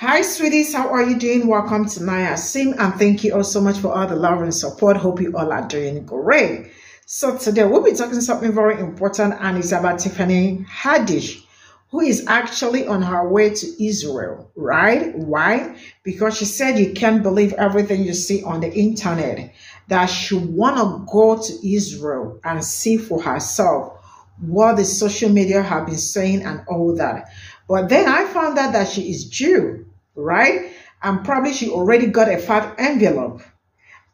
Hi, sweeties. How are you doing? Welcome to Naya Sim, and thank you all so much for all the love and support. Hope you all are doing great. So today we'll be talking something very important, and it's about Tiffany Haddish, who is actually on her way to Israel, right? Why? Because she said you can't believe everything you see on the internet, that she want to go to Israel and see for herself what the social media have been saying and all that. But then I found out that she is Jew, right? And probably she already got a fat envelope.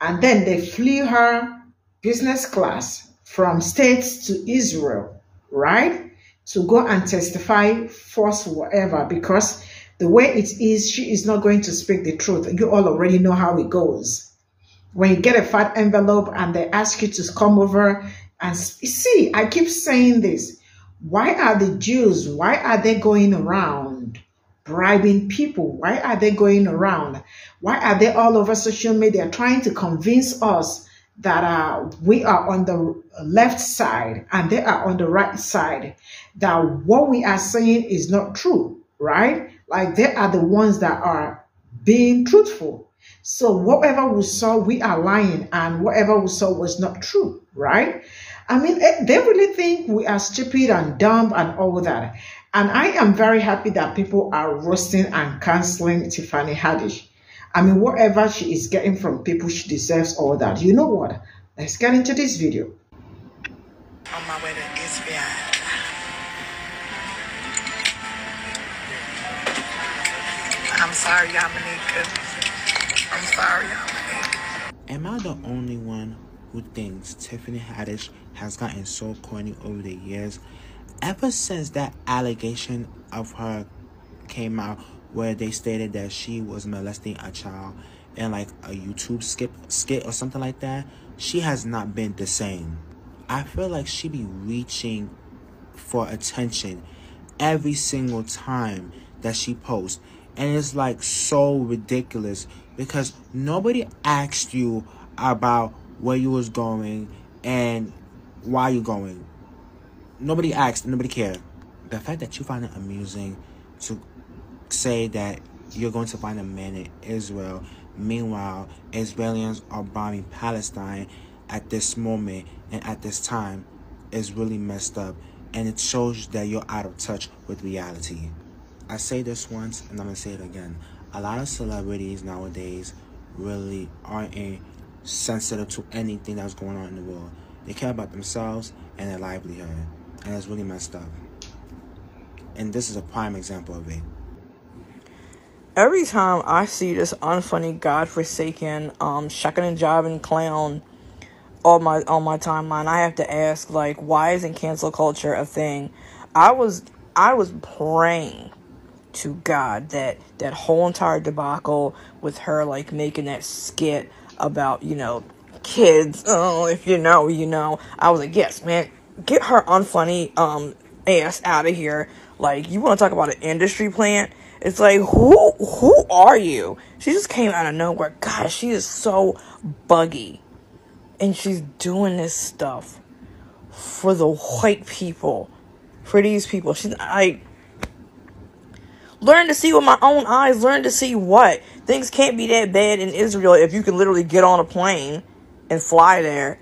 And then they flew her business class from States to Israel, right? To go and testify false whatever, because the way it is, she is not going to speak the truth. You all already know how it goes. When you get a fat envelope and they ask you to come over and see, I keep saying this. Why are the Jews, why are they going around bribing people? Why are they going around? Why are they all over social media trying to convince us that we are on the left side and they are on the right side? That what we are saying is not true, right? Like they are the ones that are being truthful. So whatever we saw, we are lying, and whatever we saw was not true, right? I mean, they really think we are stupid and dumb and all that. And I am very happy that people are roasting and canceling Tiffany Haddish. I mean, whatever she is getting from people, she deserves all that. You know what? Let's get into this video. On my way to Israel. I'm sorry, Yamanika. I'm sorry, Yamanika. Am I the only one who thinks Tiffany Haddish has gotten so corny over the years? Ever since that allegation of her came out where they stated that she was molesting a child in like a YouTube skit or something like that, she has not been the same. I feel like she be reaching for attention every single time that she posts. And it's like so ridiculous because nobody asked you about where you was going and why you going. Nobody asked, nobody cared. The fact that you find it amusing to say that you're going to find a man in Israel, meanwhile Israelis are bombing Palestine at this moment and at this time, is really messed up, and it shows that you're out of touch with reality. I say this once and I'm gonna say it again. A lot of celebrities nowadays really aren't sensitive to anything that's going on in the world. They care about themselves and their livelihood, and it's really messed up. And this is a prime example of it. Every time I see this unfunny, godforsaken, shucking and jiving clown on my timeline, I have to ask, like, why isn't cancel culture a thing? I was praying to God that whole entire debacle with her, like, making that skit about, kids, if you know, you know. I was like, yes, man, get her unfunny ass out of here. Like, you want to talk about an industry plant? It's like, who are you? She just came out of nowhere. God, she is so buggy. And she's doing this stuff for the white people. For these people. She's like, learn to see with my own eyes. Learn to see what? Things can't be that bad in Israel if you can literally get on a plane and fly there.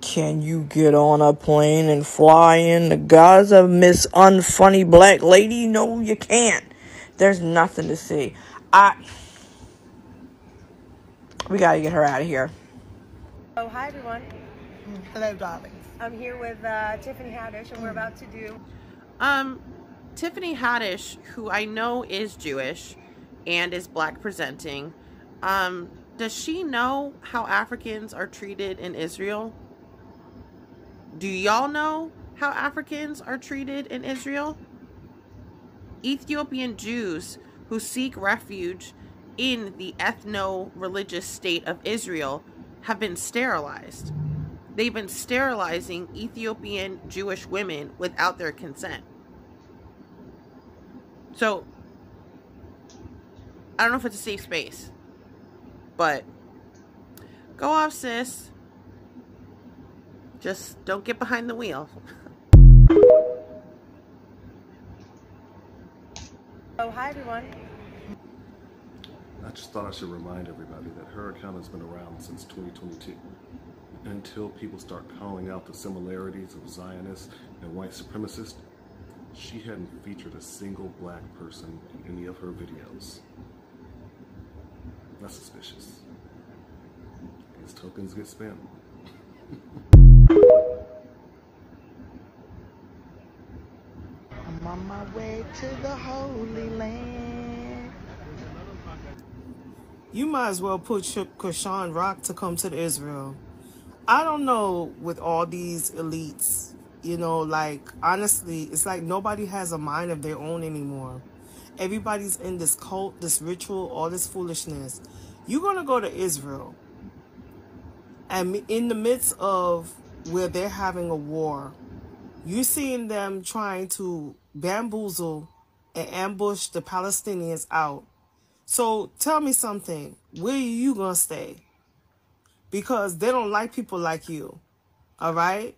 Can you get on a plane and fly in the Gaza, Miss Unfunny Black Lady? No, you can't. There's nothing to see. We gotta get her out of here. Oh, hi everyone. Hello, darlings. I'm here with Tiffany Haddish, and we're about to do... Tiffany Haddish, who I know is Jewish and is black presenting, does she know how Africans are treated in Israel? Do y'all know how Africans are treated in Israel? Ethiopian Jews who seek refuge in the ethno-religious state of Israel have been sterilized. They've been sterilizing Ethiopian Jewish women without their consent. So, I don't know if it's a safe space, but go off, sis. Just don't get behind the wheel. Oh, hi everyone. I just thought I should remind everybody that her account has been around since 2022. Until people start calling out the similarities of Zionists and white supremacists, she hadn't featured a single black person in any of her videos. That's suspicious. These tokens get spent. I'm on my way to the Holy Land. You might as well put Krishan Rock to come to Israel. I don't know with all these elites, you know, like, honestly, it's like nobody has a mind of their own anymore. Everybody's in this cult, this ritual, all this foolishness. You're going to go to Israel, and in the midst of where they're having a war, you're seeing them trying to bamboozle and ambush the Palestinians out. So tell me something, where are you going to stay? Because they don't like people like you, all right?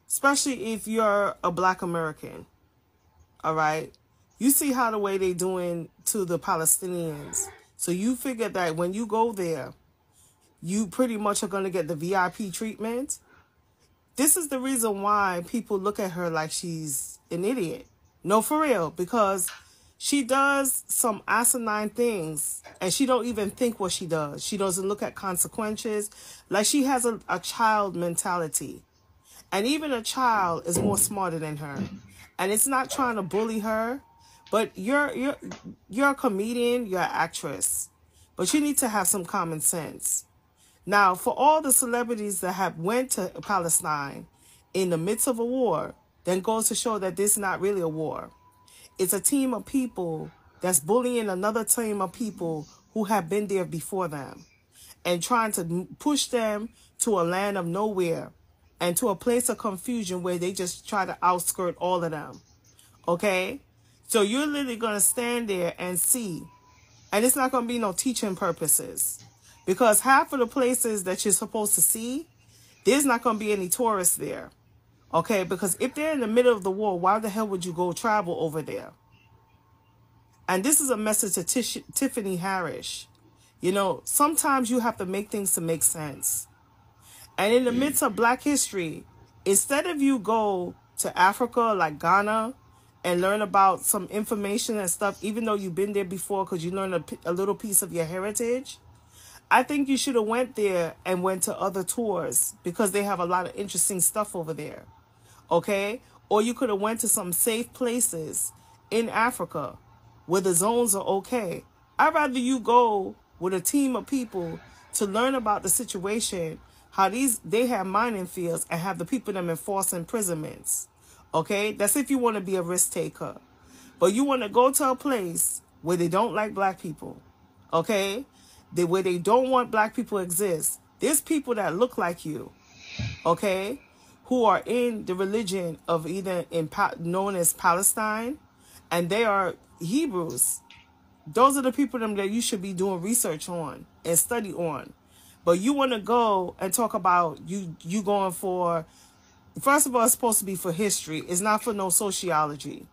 Especially if you're a black American, all right? You see how the way they doing to the Palestinians. So you figure that when you go there, you pretty much are going to get the VIP treatment. This is the reason why people look at her like she's an idiot. No, for real, because she does some asinine things and she don't even think what she does. She doesn't look at consequences. Like, she has a child mentality. And even a child is more smarter than her. And it's not trying to bully her, but you're a comedian, you're an actress. But you need to have some common sense. Now, for all the celebrities that have went to Palestine in the midst of a war, then goes to show that this is not really a war. It's a team of people that's bullying another team of people who have been there before them and trying to push them to a land of nowhere and to a place of confusion where they just try to outskirt all of them. Okay? So you're literally going to stand there and see. And it's not going to be no teaching purposes. Because half of the places that you're supposed to see, there's not going to be any tourists there. Okay, because if they're in the middle of the war, why the hell would you go travel over there? And this is a message to Tiffany Harris. You know, sometimes you have to make things to make sense. And in the midst of Black history, instead of you go to Africa like Ghana and learn about some information and stuff, even though you've been there before because you learned a little piece of your heritage, I think you should have went there and went to other tours because they have a lot of interesting stuff over there. Okay? Or you could have went to some safe places in Africa where the zones are okay. I'd rather you go with a team of people to learn about the situation, how they have mining fields and have the people them in forced imprisonments. Okay? That's if you want to be a risk taker. But you want to go to a place where they don't like black people. Okay? Where they don't want black people to exist. There's people that look like you. Okay? Who are in the religion of either known as Palestine, and they are Hebrews. Those are the people that you should be doing research on and study on. But you want to go and talk about you going for, first of all, it's supposed to be for history. It's not for no sociology.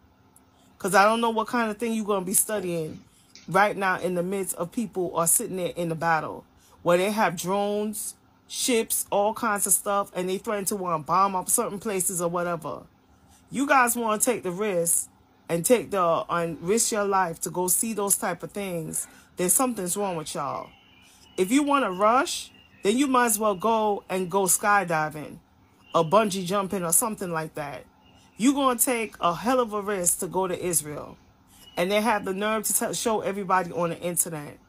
Because I don't know what kind of thing you're going to be studying right now in the midst of people are sitting there in the battle where they have drones, ships, all kinds of stuff, and they threaten to want to bomb up certain places or whatever. You guys want to take the risk and risk your life to go see those type of things, then something's wrong with y'all. If you want to rush, then you might as well go skydiving or bungee jumping or something like that. You're going to take a hell of a risk to go to Israel. And they have the nerve to show everybody on the internet.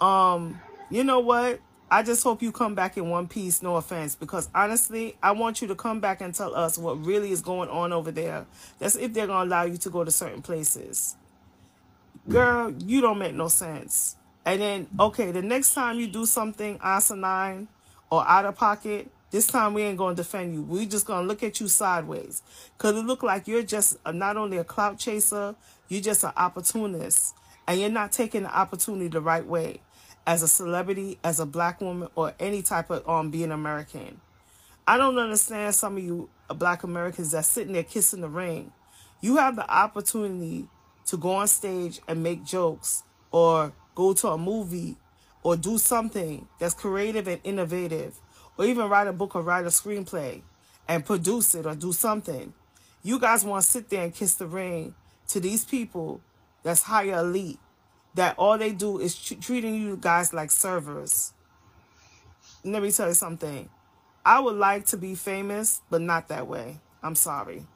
You know what? I just hope you come back in one piece, no offense. Because honestly, I want you to come back and tell us what really is going on over there. That's if they're going to allow you to go to certain places. Girl, you don't make no sense. And then, okay, the next time you do something asinine or out of pocket, this time we ain't going to defend you. We just going to look at you sideways. Because it look like you're just not only a clout chaser, you're just an opportunist. And you're not taking the opportunity the right way. As a celebrity, as a black woman, or any type of being American. I don't understand some of you black Americans that's sitting there kissing the ring. You have the opportunity to go on stage and make jokes or go to a movie or do something that's creative and innovative, or even write a book or write a screenplay and produce it or do something, you guys want to sit there and kiss the ring to these people that's higher elite, that all they do is treating you guys like servers. Let me tell you something. I would like to be famous, but not that way. I'm sorry.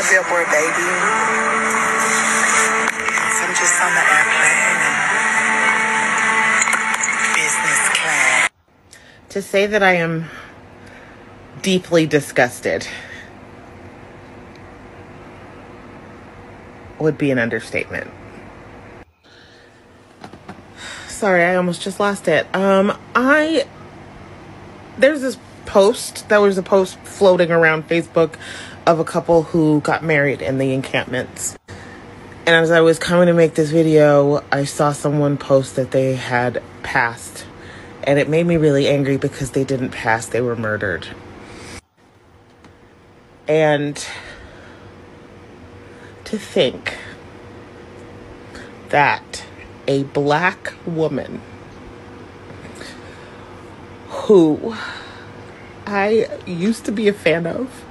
Billboard, baby. So I'm just on the airplane and business class. To say that I am deeply disgusted would be an understatement. Sorry, I almost just lost it. There's this post, there was a post floating around Facebook of a couple who got married in the encampments. And as I was coming to make this video, I saw someone post that they had passed. And it made me really angry because they didn't pass, they were murdered. And to think that a black woman who I used to be a fan of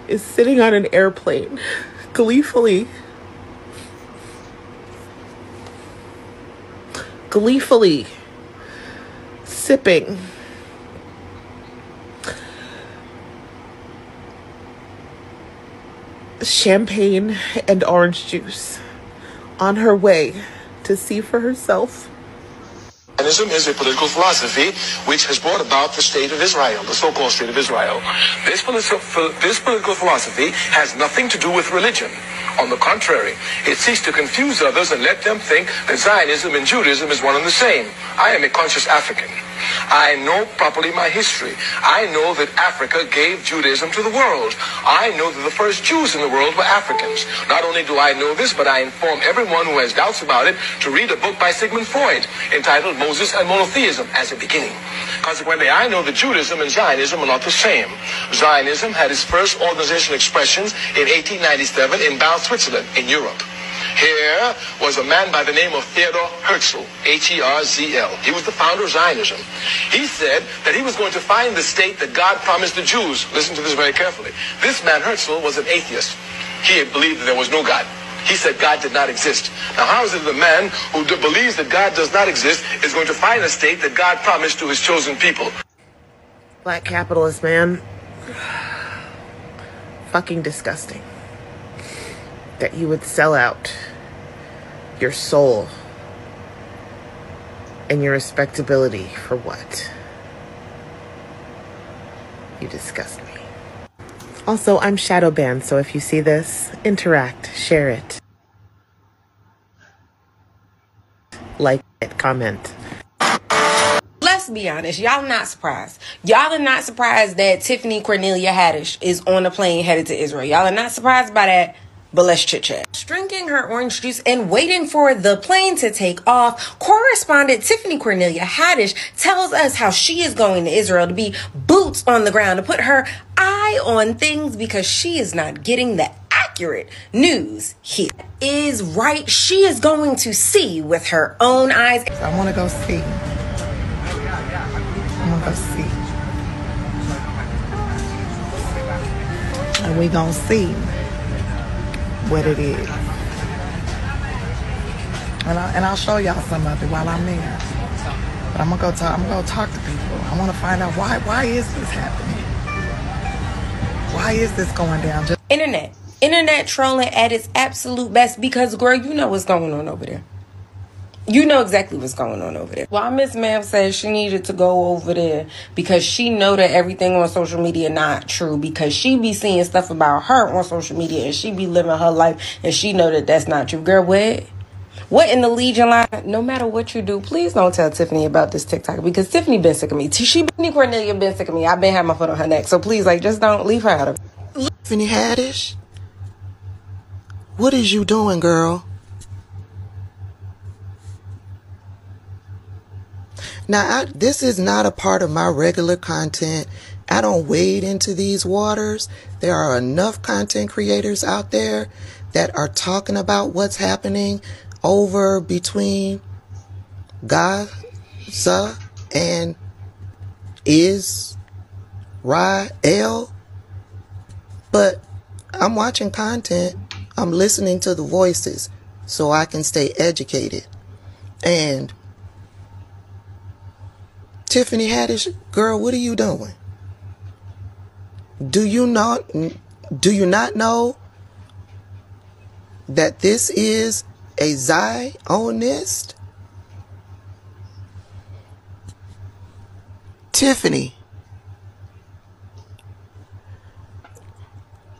is sitting on an airplane gleefully sipping champagne and orange juice on her way to see for herself. Zionism is a political philosophy which has brought about the state of Israel, the so-called state of Israel. This political philosophy has nothing to do with religion. On the contrary, it seeks to confuse others and let them think that Zionism and Judaism is one and the same. I am a conscious African. I know properly my history. I know that Africa gave Judaism to the world. I know that the first Jews in the world were Africans. Not only do I know this, but I inform everyone who has doubts about it to read a book by Sigmund Freud entitled Moses and Monotheism as a beginning. Consequently, I know that Judaism and Zionism are not the same. Zionism had its first organizational expressions in 1897 in Basel, Switzerland, in Europe. Here was a man by the name of Theodor Herzl, H-E-R-Z-L. He was the founder of Zionism. He said that he was going to find the state that God promised the Jews. Listen to this very carefully. This man, Herzl, was an atheist. He believed that there was no God. He said God did not exist. Now, how is it the man who believes that God does not exist is going to find a state that God promised to his chosen people? Black capitalist, man. Fucking disgusting. That you would sell out your soul and your respectability for what? You disgust me. Also, I'm shadow banned, so if you see this, interact, share it. Like it, comment. Let's be honest, y'all not surprised. Y'all are not surprised that Tiffany Cornelia Haddish is on a plane headed to Israel. Y'all are not surprised by that. But let's chit chat. Drinking her orange juice and waiting for the plane to take off, correspondent Tiffany Cornelia Haddish tells us how she is going to Israel to be boots on the ground, to put her eye on things because she is not getting the accurate news here. Is right. She is going to see with her own eyes. So I want to go see. I'm going to go see. And we going to see what it is. And I'll show y'all some of it while I'm there. But I'm gonna go talk to people. I want to find out why is this happening? Why is this going down? Internet trolling at its absolute best because, girl, you know what's going on over there. You know exactly what's going on over there. While Miss Ma'am says she needed to go over there because she know that everything on social media not true, because she be seeing stuff about her on social media and she be living her life and she know that that's not true. Girl, what in the Legion line? No matter what you do, please don't tell Tiffany about this TikTok because Tiffany been sick of me. Tiffany Cornelia been sick of me. I've been having my foot on her neck. So please, just don't leave her out of it. Tiffany Haddish, what is you doing, girl? Now, this is not a part of my regular content. I don't wade into these waters. There are enough content creators out there that are talking about what's happening over between Gaza and Israel. But I'm watching content. I'm listening to the voices so I can stay educated. And Tiffany Haddish, girl, what are you doing? Do you not know that this is a Zionist? Tiffany,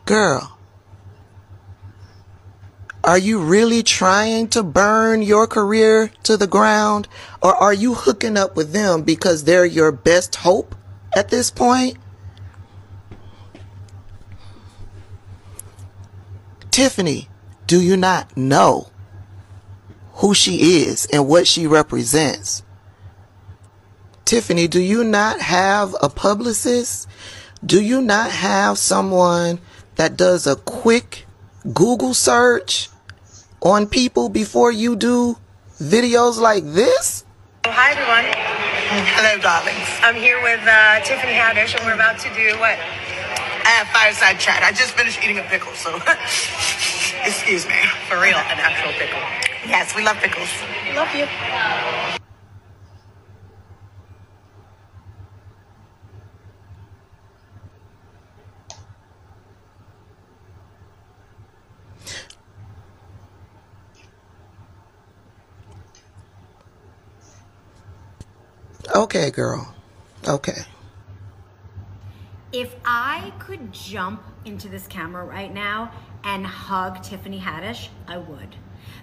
girl, are you really trying to burn your career to the ground? Or are you hooking up with them because they're your best hope at this point? Tiffany, do you not know who she is and what she represents? Tiffany, do you not have a publicist? Do you not have someone that does a quick Google search on people before you do videos like this? Hi, everyone. Hello, darlings. I'm here with Tiffany Haddish, and we're about to do what? Fireside chat. I just finished eating a pickle, so excuse me. For real, an actual pickle. Yes, we love pickles. Love you. Okay, girl. Okay. If I could jump into this camera right now and hug Tiffany Haddish, I would.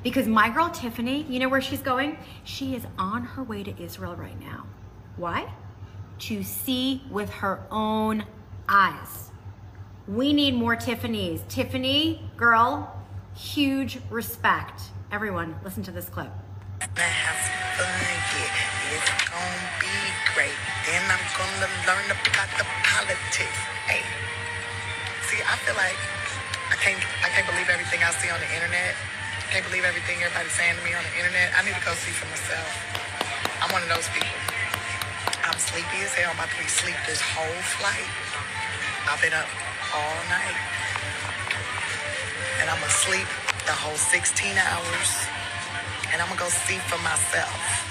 Because my girl Tiffany, you know where she's going? She is on her way to Israel right now. Why? To see with her own eyes. We need more Tiffany's. Tiffany, girl, huge respect. Everyone, listen to this clip. It's gonna be great. Then I'm gonna learn about the politics. Hey, see, I feel like I can't believe everything I see on the internet. I can't believe everything everybody's saying to me on the internet. I need to go see for myself. I'm one of those people. I'm sleepy as hell. I'm about to be asleep this whole flight. I've been up all night, and I'm gonna sleep the whole 16 hours, and I'm gonna go see for myself.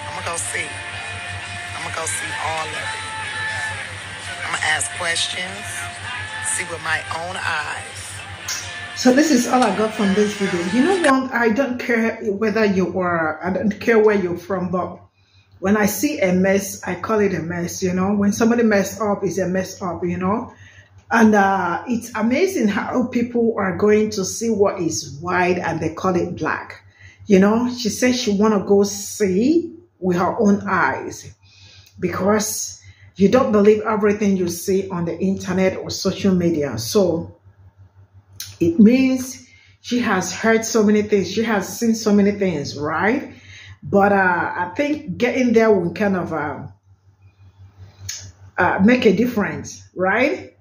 I'm gonna go see. I'm gonna go see all of it. I'm gonna ask questions, see with my own eyes. So this is all I got from this video. You know what? I don't care whether you are, I don't care where you're from, but when I see a mess, I call it a mess, you know. When somebody messed up, it's a mess up, you know. And it's amazing how people are going to see what is white and they call it black. You know, she said she want to go see with her own eyes because you don't believe everything you see on the internet or social media. So it means she has heard so many things. She has seen so many things, right? But I think getting there will kind of make a difference, right?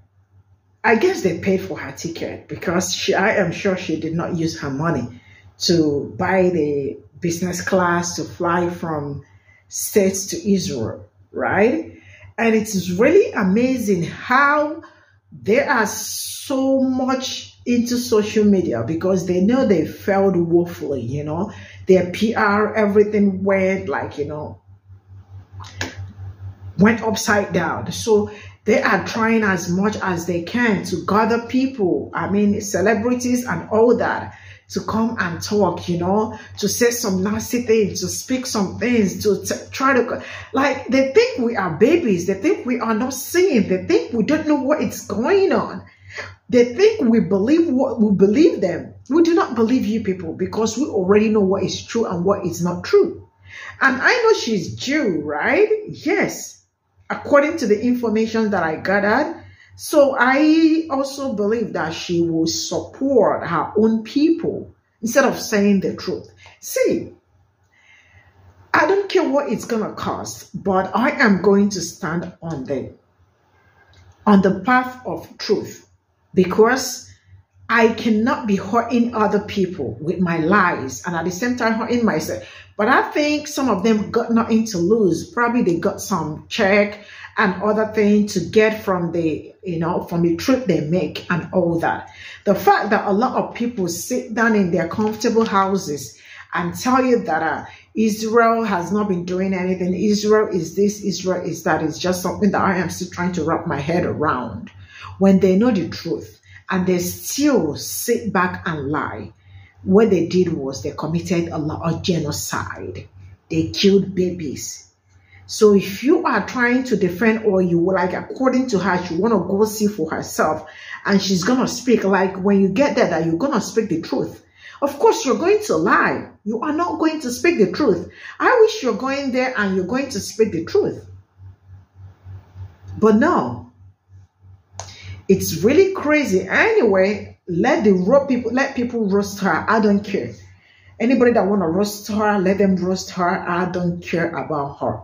I guess they paid for her ticket because I am sure she did not use her money to buy the business class to fly from States to Israel, right? And it's really amazing how they are so much into social media because they know they failed woefully, you know. Their PR, everything went like, you know, went upside down. So they are trying as much as they can to gather people, I mean, celebrities and all that, to come and talk, you know, to say some nasty things, to speak some things, to try to, like, they think we are babies. They think we are not seeing. They think we don't know what is going on. They think we believe what we believe them. We do not believe you people because we already know what is true and what is not true. And I know she's Jew, right? Yes, according to the information that I gathered. So I also believe that she will support her own people instead of saying the truth. See, I don't care what it's going to cost, but I am going to stand on the path of truth, because I cannot be hurting other people with my lies and at the same time hurting myself. But I think some of them got nothing to lose. Probably they got some check and other things to get from the, from the trip they make and all that. The fact that a lot of people sit down in their comfortable houses and tell you that Israel has not been doing anything, Israel is this, Israel is that, is just something that I am still trying to wrap my head around. When they know the truth and they still sit back and lie, what they did was they committed a lot of genocide. They killed babies. So if you are trying to defend, or you like, according to her, she want to go see for herself, and she's going to speak, like when you get there, that you're going to speak the truth. Of course, you're going to lie. You are not going to speak the truth. I wish you're going there and you're going to speak the truth. But no, it's really crazy. Anyway, let people roast her. I don't care. Anybody that want to roast her, let them roast her. I don't care about her.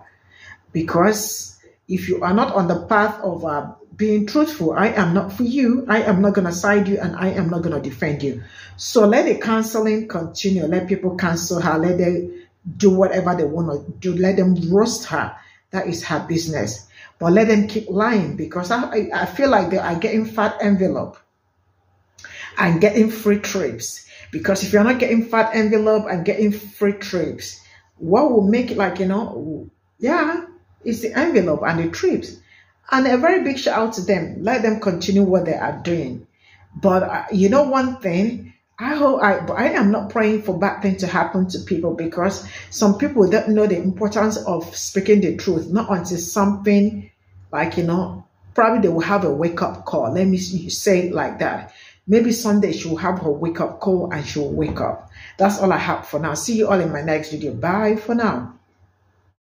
Because if you are not on the path of being truthful, I am not for you. I am not going to side you, and I am not going to defend you. So let the canceling continue. Let people cancel her. Let them do whatever they want to do. Let them roast her. That is her business. But let them keep lying, because I feel like they are getting fat envelope and getting free trips. Because if you're not getting fat envelope and getting free trips, what will make it like, yeah, it's the envelope and the trips. And a very big shout out to them. Let them continue what they are doing. But you know one thing, I am not praying for bad things to happen to people, because some people don't know the importance of speaking the truth. Not until something like, probably they will have a wake-up call. Let me say it like that. Maybe someday she will have her wake-up call and she will wake up. That's all I have for now. See you all in my next video. Bye for now.